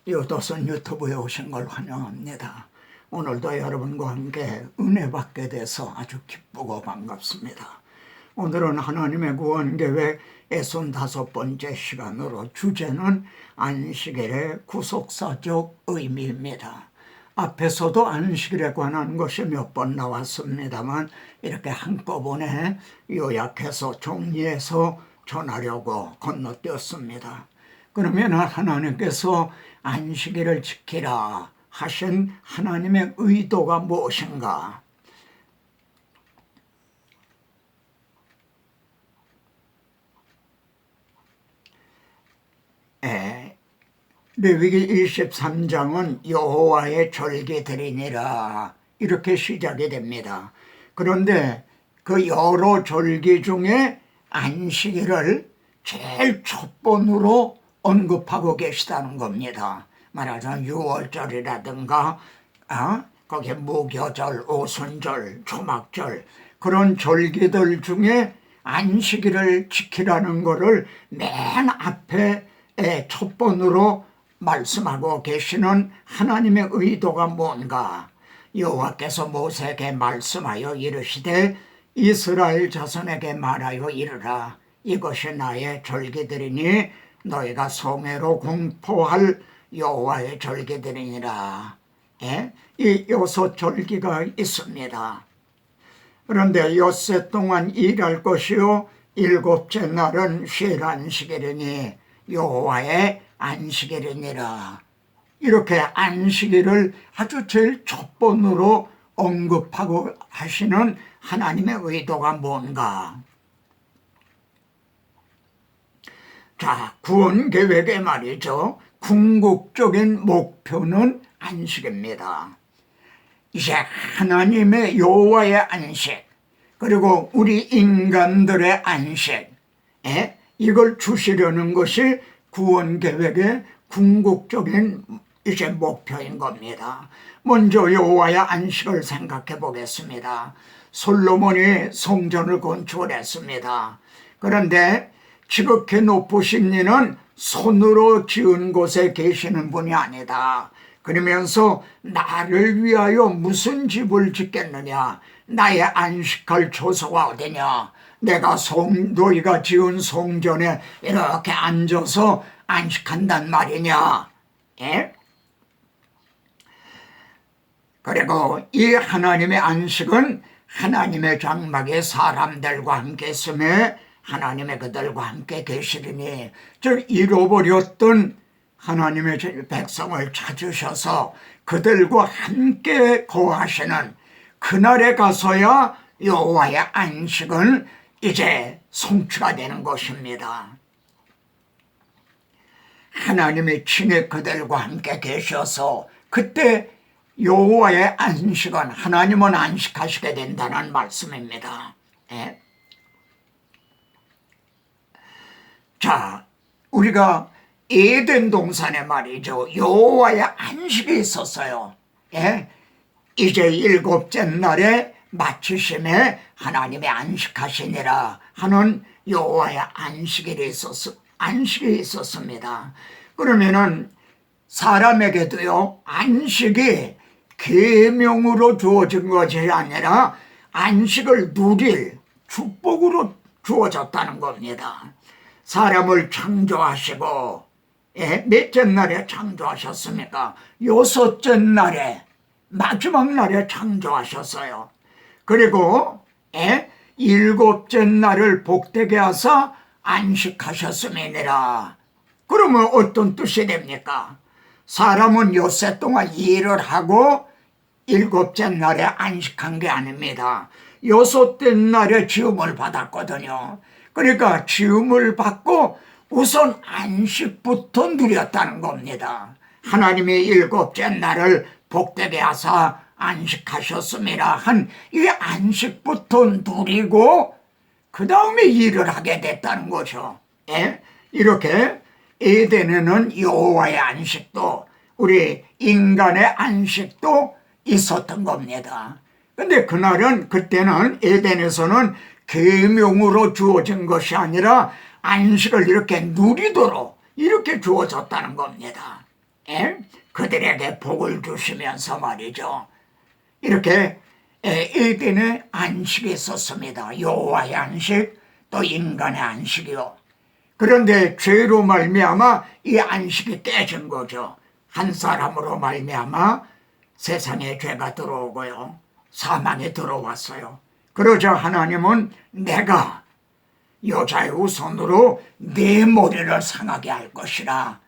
요도선 유튜브에 오신 걸 환영합니다. 오늘도 여러분과 함께 은혜 받게 돼서 아주 기쁘고 반갑습니다. 오늘은 하나님의 구원계획 65번째 시간으로 주제는 안식일의 구속사적 의미입니다. 앞에서도 안식일에 관한 것이 몇 번 나왔습니다만 이렇게 한꺼번에 요약해서 정리해서 전하려고 건너뛰었습니다. 그러면 하나님께서 안식일을 지키라 하신 하나님의 의도가 무엇인가? 레위기 23장은 여호와의 절기들이니라 이렇게 시작이 됩니다. 그런데 그 여러 절기 중에 안식일을 제일 첫 번으로 언급하고 계시다는 겁니다. 말하자면 6월절이라든가 거기에 무교절, 오순절, 초막절 그런 절기들 중에 안식일을 지키라는 것을 맨 앞에 첫 번으로 말씀하고 계시는 하나님의 의도가 뭔가? 여호와께서 모세에게 말씀하여 이르시되 이스라엘 자손에게 말하여 이르라. 이것이 나의 절기들이니 너희가 성회로 공포할 여호와의 절기들이니라. 이 6절기가 있습니다. 그런데 엿새 동안 일할 것이요 7째 날은 쉴 안식일이니 여호와의 안식일이니라. 이렇게 안식일을 아주 제일 첫 번으로 언급하고 하시는 하나님의 의도가 뭔가? 자, 구원 계획의 말이죠. 궁극적인 목표는 안식입니다. 이제 하나님의 여호와의 안식, 그리고 우리 인간들의 안식, 이걸 주시려는 것이 구원 계획의 궁극적인 이제 목표인 겁니다. 먼저 여호와의 안식을 생각해 보겠습니다. 솔로몬이 성전을 건축을 했습니다. 그런데 지극히 높으신 이는 손으로 지은 곳에 계시는 분이 아니다. 그러면서 나를 위하여 무슨 집을 짓겠느냐? 나의 안식할 처소가 어디냐? 내가 너희가 지은 성전에 이렇게 앉아서 안식한단 말이냐? 그리고 이 하나님의 안식은 하나님의 장막에 사람들과 함께 있음에 하나님의 그들과 함께 계시리니, 즉 잃어버렸던 하나님의 백성을 찾으셔서 그들과 함께 거하시는 그날에 가서야 여호와의 안식은 이제 성취가 되는 것입니다. 하나님이 친히 그들과 함께 계셔서 그때 여호와의 안식은, 하나님은 안식하시게 된다는 말씀입니다. 자, 우리가 에덴 동산에 말이죠, 여호와의 안식이 있었어요. 이제 7째 날에 마치심에 하나님의 안식하시니라 하는 여호와의 안식이 있었습니다. 그러면은 사람에게도요, 안식이 계명으로 주어진 것이 아니라 안식을 누릴 축복으로 주어졌다는 겁니다. 사람을 창조하시고 몇째 날에 창조하셨습니까? 6째 날에, 마지막 날에 창조하셨어요. 그리고 7째 날을 복되게 하사 안식하셨음이니라. 그러면 어떤 뜻이 됩니까? 사람은 엿새 동안 일을 하고 7째 날에 안식한 게 아닙니다. 6째 날에 지음을 받았거든요. 그러니까 지음을 받고 우선 안식부터 누렸다는 겁니다. 하나님이 7째 날을 복되게 하사 안식하셨음이라 한 이 안식부터 누리고 그 다음에 일을 하게 됐다는 거죠. 이렇게 에덴에는 여호와의 안식도 우리 인간의 안식도 있었던 겁니다. 근데 그때는 에덴에서는 계명으로 주어진 것이 아니라 안식을 이렇게 누리도록 이렇게 주어졌다는 겁니다. 예? 그들에게 복을 주시면서 말이죠. 이렇게 에덴의 안식이 있었습니다. 여호와의 안식, 또 인간의 안식이요. 그런데 죄로 말미암아 이 안식이 깨진 거죠. 한 사람으로 말미암아 세상에 죄가 들어오고요, 사망이 들어왔어요. 그러자 하나님은 내가 여자의 후손으로 네 머리를 상하게 할 것이라.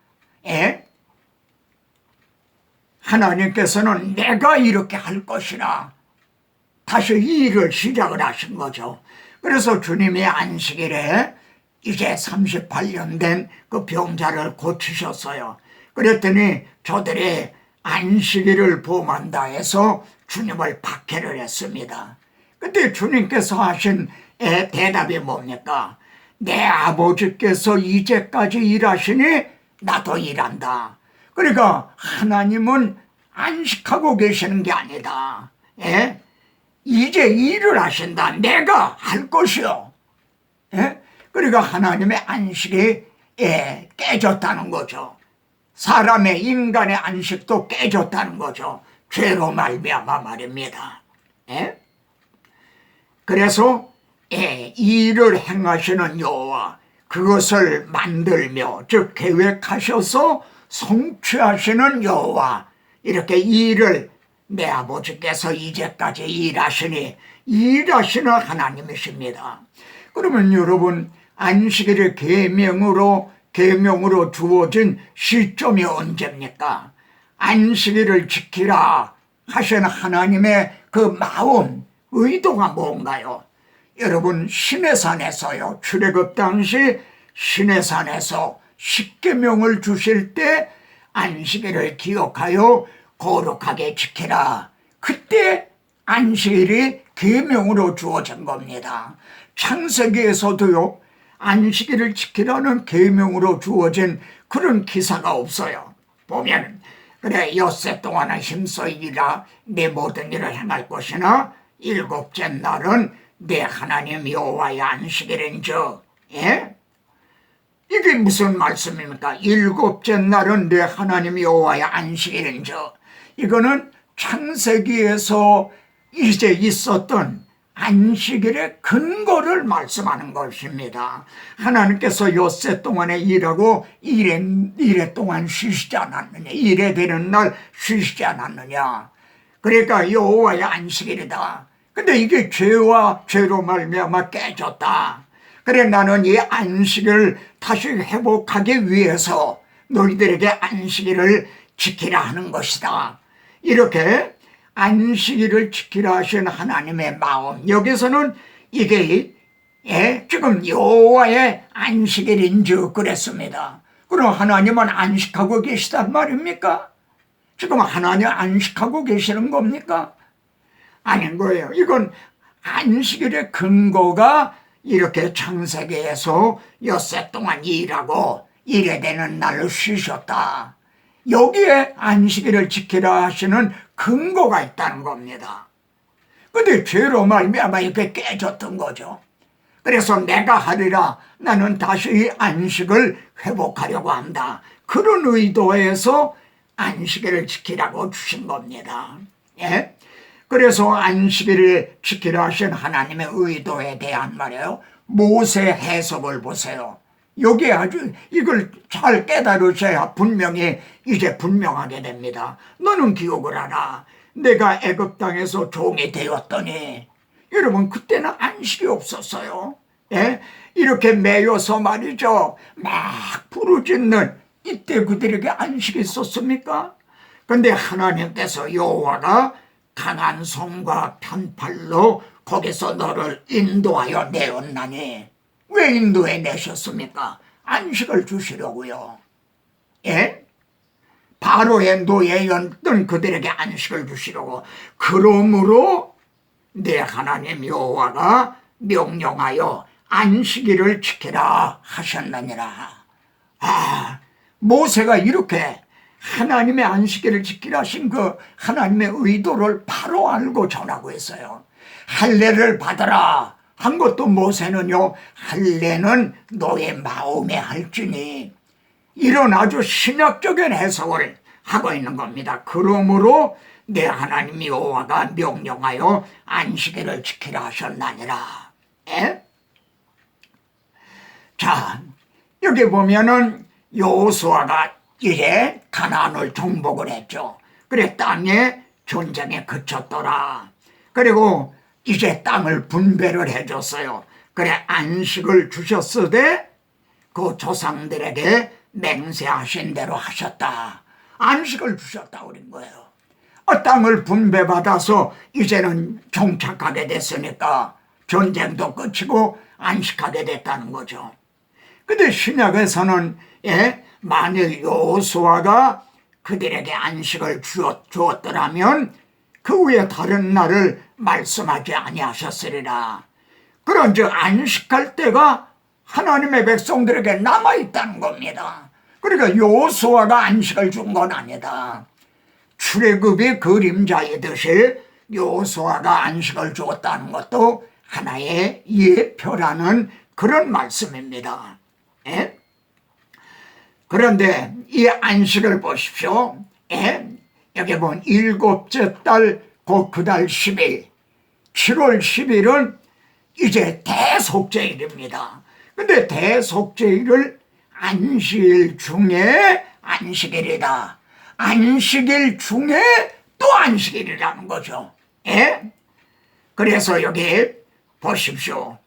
하나님께서는 내가 이렇게 할 것이라 다시 이 일을 시작을 하신 거죠. 그래서 주님이 안식일에 이제 38년 된 그 병자를 고치셨어요. 그랬더니 저들이 안식일을 범한다 해서 주님을 박해를 했습니다. 그때 주님께서 하신 대답이 뭡니까? 내 아버지께서 이제까지 일하시니 나도 일한다. 그러니까 하나님은 안식하고 계시는 게 아니다. 이제 일을 하신다. 내가 할 것이요. 그러니까 하나님의 안식이 깨졌다는 거죠. 사람의 인간의 안식도 깨졌다는 거죠. 죄로 말미암아 말입니다. 그래서 일을 행하시는 여호와, 그것을 만들며 즉 계획하셔서 성취하시는 여호와, 이렇게 일을 내 아버지께서 이제까지 일하시니 일하시는 하나님이십니다. 그러면 여러분, 안식일의 계명으로 주어진 시점이 언제입니까? 안식일을 지키라 하신 하나님의 그 마음, 의도가 뭔가요? 여러분, 시내산에서요, 출애굽 당시 시내산에서 십계명을 주실 때 안식일을 기억하여 거룩하게 지키라. 그때 안식일이 계명으로 주어진 겁니다. 창세기에서도요, 안식일을 지키라는 계명으로 주어진 그런 기사가 없어요. 보면 그래, 엿새 동안은 힘써 일이라 내 모든 일을 행할 것이나 일곱째 날은 내 하나님 여호와의 안식일인즉. 이게 무슨 말씀입니까? 일곱째 날은 내 하나님 여호와의 안식일인즉. 이거는 창세기에서 이제 있었던 안식일의 근거를 말씀하는 것입니다. 하나님께서 엿새 동안에 일하고 일해 동안 쉬시지 않았느냐, 일해 되는 날 쉬시지 않았느냐. 그러니까 여호와의 안식일이다. 근데 이게 죄로 말미암아 깨졌다. 그래, 나는 이 안식을 다시 회복하기 위해서 너희들에게 안식일을 지키라 하는 것이다. 이렇게 안식일을 지키라 하신 하나님의 마음, 여기서는 이게 지금 여호와의 안식일인즉 그랬습니다. 그럼 하나님은 안식하고 계시단 말입니까? 지금 하나님 안식하고 계시는 겁니까? 아닌 거예요. 이건 안식일의 근거가 이렇게 창세기에서 엿새 동안 일하고 일에 되는 날로 쉬셨다. 여기에 안식일을 지키라 하시는 근거가 있다는 겁니다. 근데 죄로 말미암아 이렇게 깨졌던 거죠. 그래서 내가 하리라, 나는 다시 이 안식을 회복하려고 한다. 그런 의도에서 안식일을 지키라고 주신 겁니다. 그래서 안식일을 지키라 하신 하나님의 의도에 대한 말이에요. 모세 해석을 보세요. 여기에 아주 이걸 잘 깨달으셔야 분명히 이제 분명하게 됩니다. 너는 기억을 하라. 내가 애굽 땅에서 종이 되었더니, 여러분 그때는 안식이 없었어요. 이렇게 매여서 말이죠, 막 부르짖는 이때 그들에게 안식이 있었습니까? 근데 하나님께서 여호와가 강한 손과 편팔로 거기서 너를 인도하여 내었나니. 왜 인도해 내셨습니까? 안식을 주시려고요. 바로의 노예였던 그들에게 안식을 주시려고. 그러므로 내 하나님 여호와가 명령하여 안식일을 지키라 하셨느니라. 모세가 이렇게 하나님의 안식일을 지키라 하신 그 하나님의 의도를 바로 알고 전하고 있어요. 할례를 받아라 한 것도 모세는요, 할례는 너의 마음에 할지니, 이런 아주 신학적인 해석을 하고 있는 겁니다. 그러므로 내 하나님 여호와가 명령하여 안식일을 지키라 하셨나니라. 예? 자, 여기 보면은 여호수아가 이제 가나안을 정복을 했죠. 그래 땅에 전쟁에 그쳤더라. 그리고 이제 땅을 분배를 해줬어요. 그래 안식을 주셨으되 그 조상들에게 맹세하신 대로 하셨다. 안식을 주셨다 그런 거예요. 땅을 분배받아서 이제는 정착하게 됐으니까 전쟁도 끝이고 안식하게 됐다는 거죠. 근데 신약에서는 만일 여호수아가 그들에게 안식을 주었더라면 그 후에 다른 날을 말씀하지 아니하셨으리라. 그런즉 안식할 때가 하나님의 백성들에게 남아있다는 겁니다. 그러니까 여호수아가 안식을 준 건 아니다. 출애굽의 그림자이듯이 여호수아가 안식을 주었다는 것도 하나의 예표라는 그런 말씀입니다. 예? 그런데 이 안식을 보십시오. 여기 보면 일곱째 달 그 달 10일 7월 10일은 이제 대속죄일입니다. 근데 대속죄일을 안식일 중에 안식일이다. 안식일 중에 또 안식일이라는 거죠. 그래서 여기 보십시오.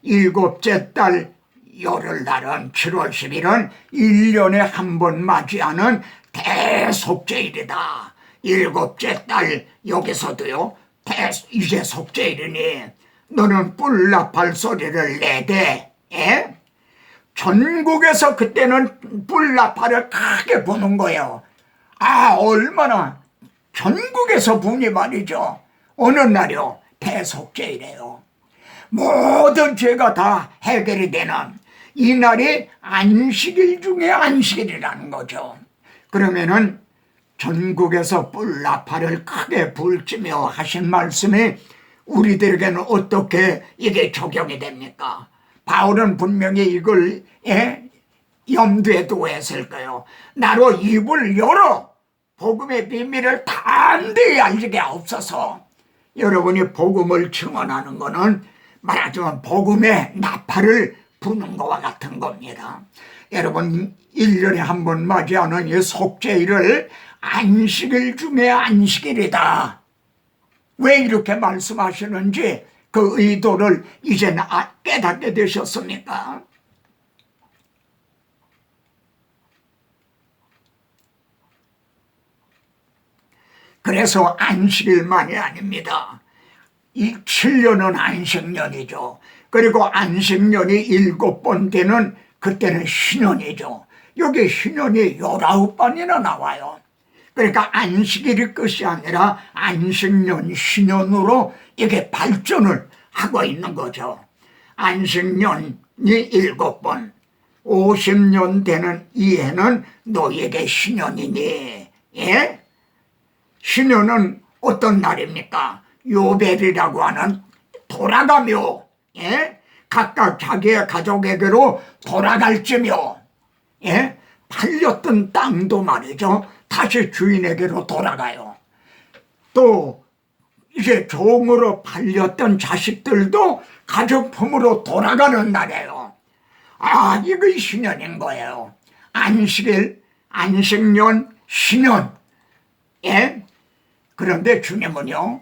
일곱째 달 열흘날은 7월 10일은 1년에 한 번 맞이하는 대속죄일이다. 일곱째 달 여기서도요. 이제 속죄일이니 너는 뿔나팔 소리를 내되 전국에서 그때는 뿔나팔을 크게 부는 거예요. 얼마나 전국에서 부니 말이죠. 어느 날이요? 대속죄일이에요. 모든 죄가 다 해결이 되는 이 날이 안식일 중에 안식일이라는 거죠. 그러면은 전국에서 뿔나팔을 크게 불지며 하신 말씀이 우리들에게는 어떻게 이게 적용이 됩니까? 바울은 분명히 이걸 염두에 두고 했을 거예요. 나로 입을 열어 복음의 비밀을 담대히 알리게 하옵소서. 여러분이 복음을 증언하는 것은 말하자면 복음의 나팔을 부는 것과 같은 겁니다. 여러분 1년에 한 번 맞이하는 이 속죄일을 안식일 중에 안식일이다. 왜 이렇게 말씀하시는지 그 의도를 이제는 깨닫게 되셨습니까? 그래서 안식일만이 아닙니다. 이 7년은 안식년이죠. 그리고 안식년이 7번 되는 그때는 신년이죠. 여기 신년이 19번이나 나와요. 그러니까 안식일이 끝이 아니라 안식년, 신년으로 이게 발전을 하고 있는 거죠. 안식년이 7번, 50년 되는 이 해는 너희에게 신년이니. 신년은 어떤 날입니까? 요벨이라고 하는 돌아가며 각각 자기의 가족에게로 돌아갈 즈며 팔렸던 땅도 말이죠. 다시 주인에게로 돌아가요. 또 이제 종으로 팔렸던 자식들도 가족품으로 돌아가는 날이에요. 이거 신년인 거예요. 안식일, 안식년, 신년. 그런데 주님은요,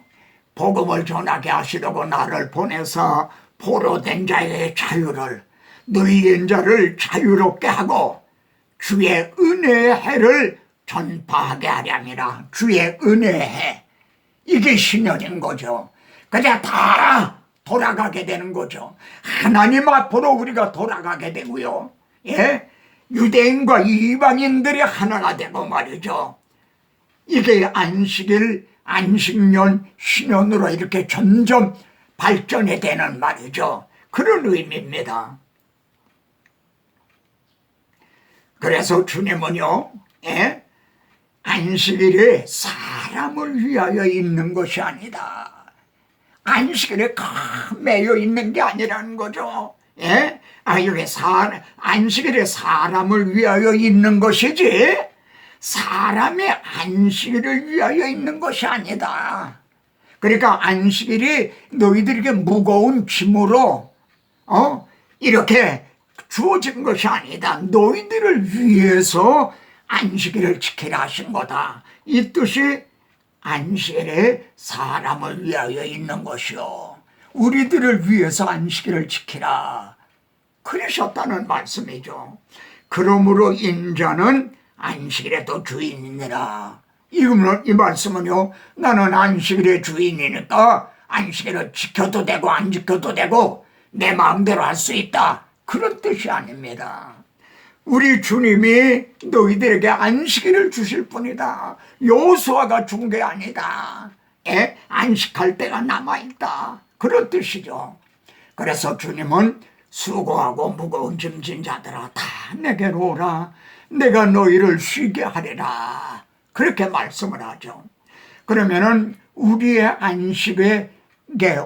복음을 전하게 하시려고 나를 보내서 포로된 자의 자유를, 눌린 자를 자유롭게 하고 주의 은혜의 해를 전파하게 하렵니다. 주의 은혜의 해. 이게 신년인 거죠. 그냥 다 돌아가게 되는 거죠. 하나님 앞으로 우리가 돌아가게 되고요. 유대인과 이방인들이 하나가 되고 말이죠. 이게 안식일, 안식년, 신년으로 이렇게 점점 발전이 되는 말이죠. 그런 의미입니다. 그래서 주님은요, 안식일이 사람을 위하여 있는 것이 아니다. 안식일에 매여 있는 게 아니라는 거죠. 이게 안식일에 사람을 위하여 있는 것이지 사람의 안식일을 위하여 있는 것이 아니다. 그러니까 안식일이 너희들에게 무거운 짐으로 이렇게 주어진 것이 아니다. 너희들을 위해서 안식일을 지키라 하신 거다. 이 뜻이 안식일에 사람을 위하여 있는 것이요, 우리들을 위해서 안식일을 지키라 그러셨다는 말씀이죠. 그러므로 인자는 안식일에도 주인이니라. 이 말씀은요, 나는 안식일의 주인이니까 안식일을 지켜도 되고 안 지켜도 되고 내 마음대로 할 수 있다, 그런 뜻이 아닙니다. 우리 주님이 너희들에게 안식일을 주실 뿐이다. 여호수아가 준 게 아니다. 안식할 때가 남아있다, 그런 뜻이죠. 그래서 주님은 수고하고 무거운 짐진 자들아 다 내게로 오라, 내가 너희를 쉬게 하리라, 그렇게 말씀을 하죠. 그러면은 우리의 안식의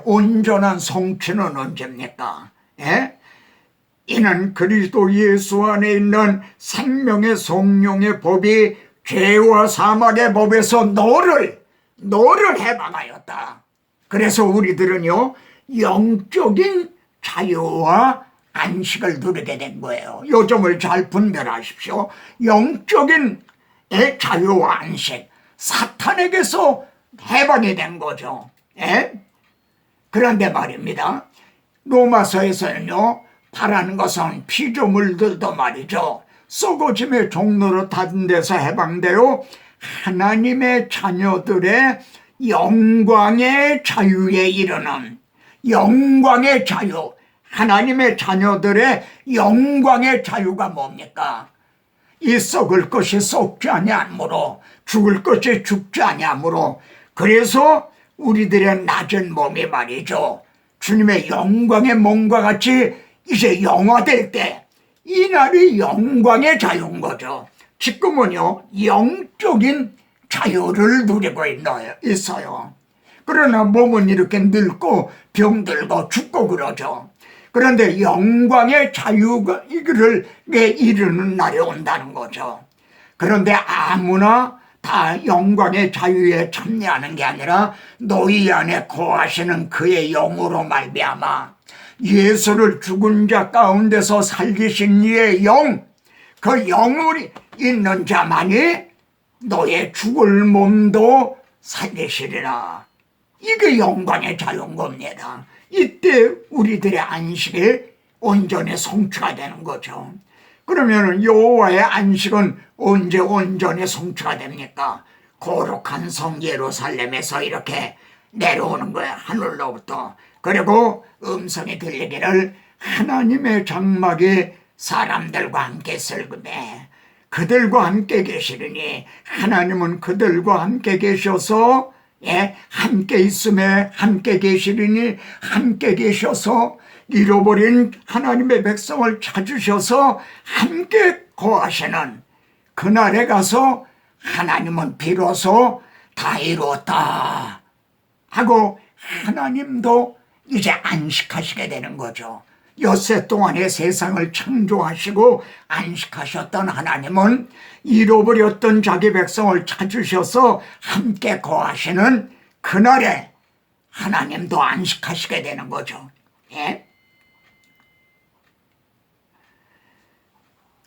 온전한 성취는 언제입니까? 이는 그리스도 예수 안에 있는 생명의 성령의 법이 죄와 사망의 법에서 너를 해방하였다. 그래서 우리들은요, 영적인 자유와 안식을 누리게 된 거예요. 요 점을 잘 분별하십시오. 영적인 자유와 안식, 사탄에게서 해방이 된 거죠. 그런데 말입니다, 로마서에서는요, 바라는 것은 피조물들도 말이죠, 썩어짐의 종로로 닫은 데서 해방되어 하나님의 자녀들의 영광의 자유에 이르는, 영광의 자유, 하나님의 자녀들의 영광의 자유가 뭡니까? 이 썩을 것이 썩지 아니하므로, 죽을 것이 죽지 아니하므로, 그래서 우리들의 낮은 몸이 말이죠, 주님의 영광의 몸과 같이 이제 영화될 때, 이 날이 영광의 자유인 거죠. 지금은요, 영적인 자유를 누리고 있어요. 그러나 몸은 이렇게 늙고 병들고 죽고 그러죠. 그런데 영광의 자유가 이거를 이루는 날이 온다는 거죠. 그런데 아무나 다 영광의 자유에 참여하는 게 아니라 너희 안에 거하시는 그의 영으로 말미암아 예수를 죽은 자 가운데서 살리신 이의 영, 그 영이 있는 자만이 너의 죽을 몸도 살리시리라. 이게 영광의 자유인 겁니다. 이때 우리들의 안식이 온전히 성취가 되는 거죠. 그러면 여호와의 안식은 언제 온전히 성취가 됩니까? 거룩한 성 예루살렘에서 이렇게 내려오는 거예요, 하늘로부터. 그리고 음성이 들리기를 하나님의 장막이 사람들과 함께 설금해 그들과 함께 계시리니, 하나님은 그들과 함께 계셔서 함께 있음에 함께 계시리니, 함께 계셔서 잃어버린 하나님의 백성을 찾으셔서 함께 거하시는 그날에 가서 하나님은 비로소 다 이루었다 하고 하나님도 이제 안식하시게 되는 거죠. 엿새 동안의 세상을 창조하시고 안식하셨던 하나님은 잃어버렸던 자기 백성을 찾으셔서 함께 거하시는 그날에 하나님도 안식하시게 되는 거죠.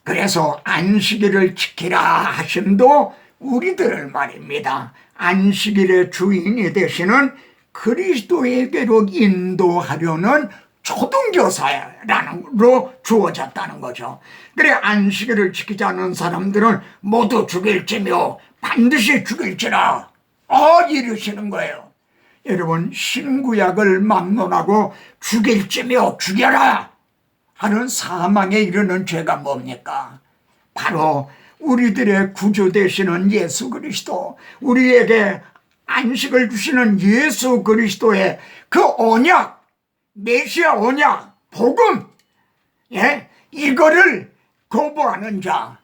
그래서 안식일을 지키라 하심도 우리들을 말입니다, 안식일의 주인이 되시는 그리스도에게로 인도하려는 초등교사라는로 주어졌다는 거죠. 그래 안식일을 지키지 않는 사람들은 모두 죽일지며 반드시 죽일지라 이러시는 거예요. 여러분, 신구약을 막론하고 죽일지며 죽여라 하는 사망에 이르는 죄가 뭡니까? 바로 우리들의 구주 되시는 예수 그리스도, 우리에게 안식을 주시는 예수 그리스도의 그 언약, 메시아 언약, 복음, 이거를 거부하는 자,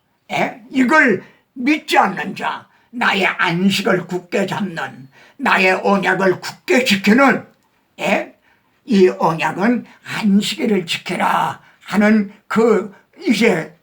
이걸 믿지 않는 자, 나의 안식을 굳게 잡는, 나의 언약을 굳게 지키는, 이 언약은 안식일을 지켜라 하는 그 이제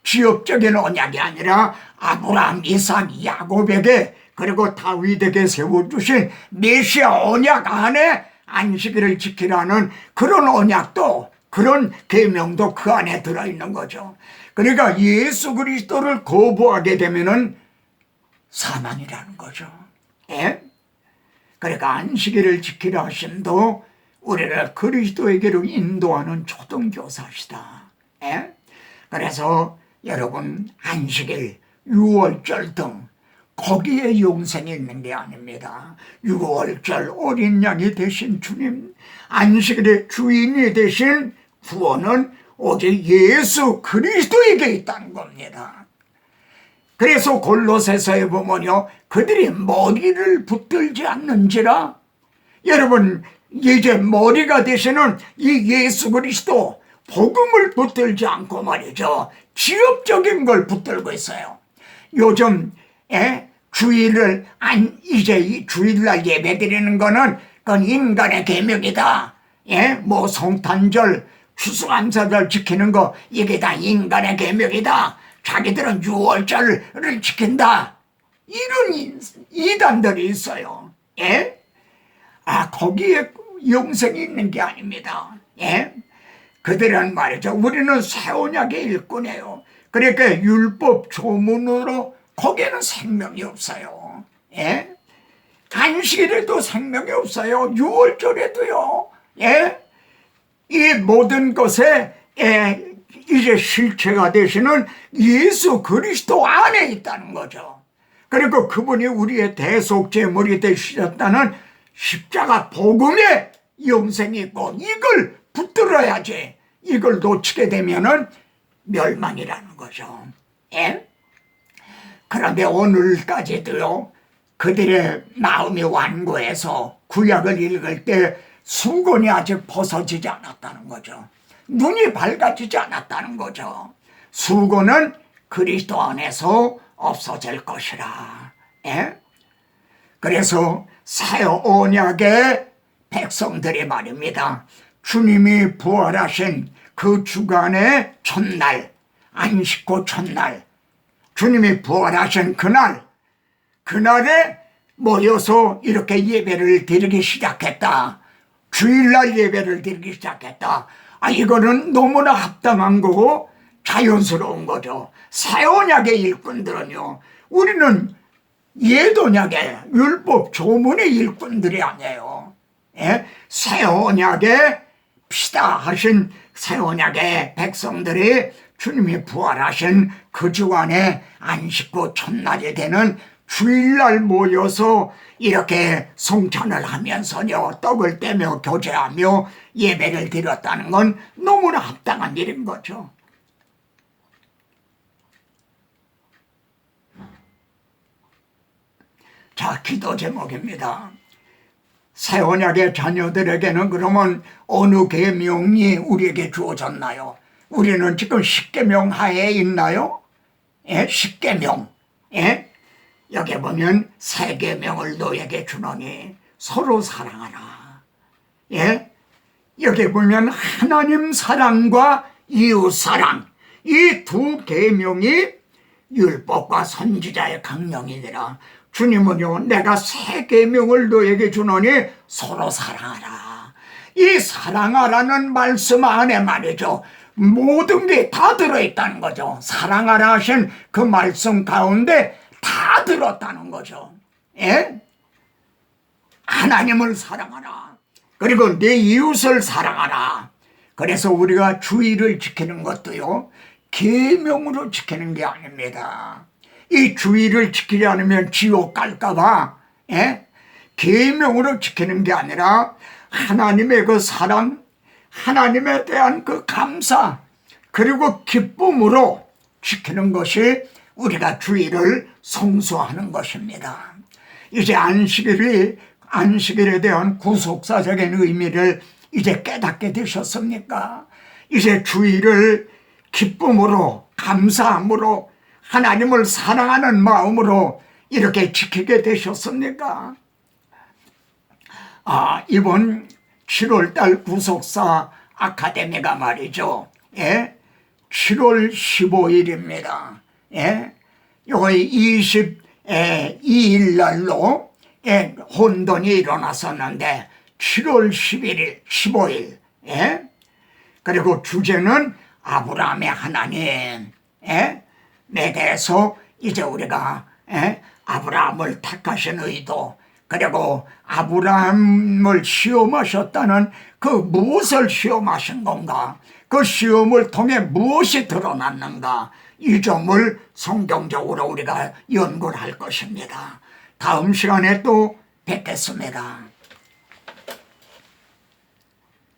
지역적인 언약이 아니라 아브라함, 이삭, 야곱에게 그리고 다윗에게 세워주신 메시아 언약 안에 안식일을 지키라는 그런 언약도, 그런 계명도 그 안에 들어있는 거죠. 그러니까 예수 그리스도를 거부하게 되면은 사망이라는 거죠. 예? 그러니까 안식일을 지키라 하심도 우리를 그리스도에게로 인도하는 초등교사시다. 예? 그래서 여러분, 안식일, 유월절 등 거기에 영생이 있는 게 아닙니다. 유월절 어린 양이 되신 주님, 안식일의 주인이 되신 구원은 오직 예수 그리스도에게 있다는 겁니다. 그래서 골로새서에 보면요, 그들이 머리를 붙들지 않는지라. 여러분, 이제 머리가 되시는 이 예수 그리스도 복음을 붙들지 않고 말이죠, 지엽적인 걸 붙들고 있어요. 요즘 주일을 이제 이 주일날 예배드리는 거는 그건 인간의 계명이다. 뭐 성탄절, 추수감사절 지키는 거 이게 다 인간의 계명이다. 자기들은 유월절을 지킨다. 이런 이단들이 있어요. 거기에 영생이 있는 게 아닙니다. 그들은 말이죠, 우리는 새 언약의 일꾼이에요. 그러니까 율법 조문으로 거기에는 생명이 없어요. 안식일에도 생명이 없어요. 유월절에도요. 이 모든 것에 이제 실체가 되시는 예수 그리스도 안에 있다는 거죠. 그리고 그분이 우리의 대속제물이 되셨다는 십자가 복음에 영생이 있고, 이걸 붙들어야지. 이걸 놓치게 되면은 멸망이라는 거죠. 그런데 오늘까지도요, 그들의 마음이 완고해서 구약을 읽을 때 수건이 아직 벗어지지 않았다는 거죠. 눈이 밝아지지 않았다는 거죠. 수건은 그리스도 안에서 없어질 것이라. 그래서 새 언약의 백성들이 말입니다, 주님이 부활하신 그 주간의 첫날, 안식구 첫날, 주님이 부활하신 그날에 모여서 이렇게 예배를 드리기 시작했다. 주일날 예배를 드리기 시작했다. 이거는 너무나 합당한 거고 자연스러운 거죠. 새 언약의 일꾼들은요, 우리는 옛 언약의 율법 조문의 일꾼들이 아니에요. 새 언약의 피다 하신 새 언약의 백성들이 주님이 부활하신 그 주간의 안식구 첫날이 되는 주일날 모여서 이렇게 성찬을 하면서요, 떡을 떼며 교제하며 예배를 드렸다는 건 너무나 합당한 일인 거죠. 자, 기도 제목입니다. 새 언약의 자녀들에게는 그러면 어느 계명이 우리에게 주어졌나요? 우리는 지금 십계명 하에 있나요? 십계명. 여기 보면 세 계명을 너에게 주노니 서로 사랑하라. 여기 보면 하나님 사랑과 이웃 사랑, 이 두 계명이 율법과 선지자의 강령이니라. 주님은요, 내가 새 계명을 너에게 주노니 서로 사랑하라. 이 사랑하라는 말씀 안에 말이죠, 모든 게 다 들어있다는 거죠. 사랑하라 하신 그 말씀 가운데 다 들었다는 거죠. 하나님을 사랑하라. 그리고 내 이웃을 사랑하라. 그래서 우리가 주의를 지키는 것도요, 계명으로 지키는 게 아닙니다. 이 주의를 지키지 않으면 지옥 갈까봐 계명으로 지키는 게 아니라 하나님의 그 사랑, 하나님에 대한 그 감사, 그리고 기쁨으로 지키는 것이 우리가 주의를 성수하는 것입니다. 이제 안식일에 대한 구속사적인 의미를 이제 깨닫게 되셨습니까? 이제 주의를 기쁨으로, 감사함으로, 하나님을 사랑하는 마음으로 이렇게 지키게 되셨습니까? 이번 7월달 구속사 아카데미가 말이죠, 7월 15일입니다. 예? 요거 22일 날로 혼돈이 일어났었는데 7월 11일, 15일. 예? 그리고 주제는 아브라함의 하나님. 예? 에 대해서 이제 우리가 아브라함을 택하신 의도, 그리고 아브라함을 시험하셨다는 그 무엇을 시험하신 건가, 그 시험을 통해 무엇이 드러났는가, 이 점을 성경적으로 우리가 연구를 할 것입니다. 다음 시간에 또 뵙겠습니다.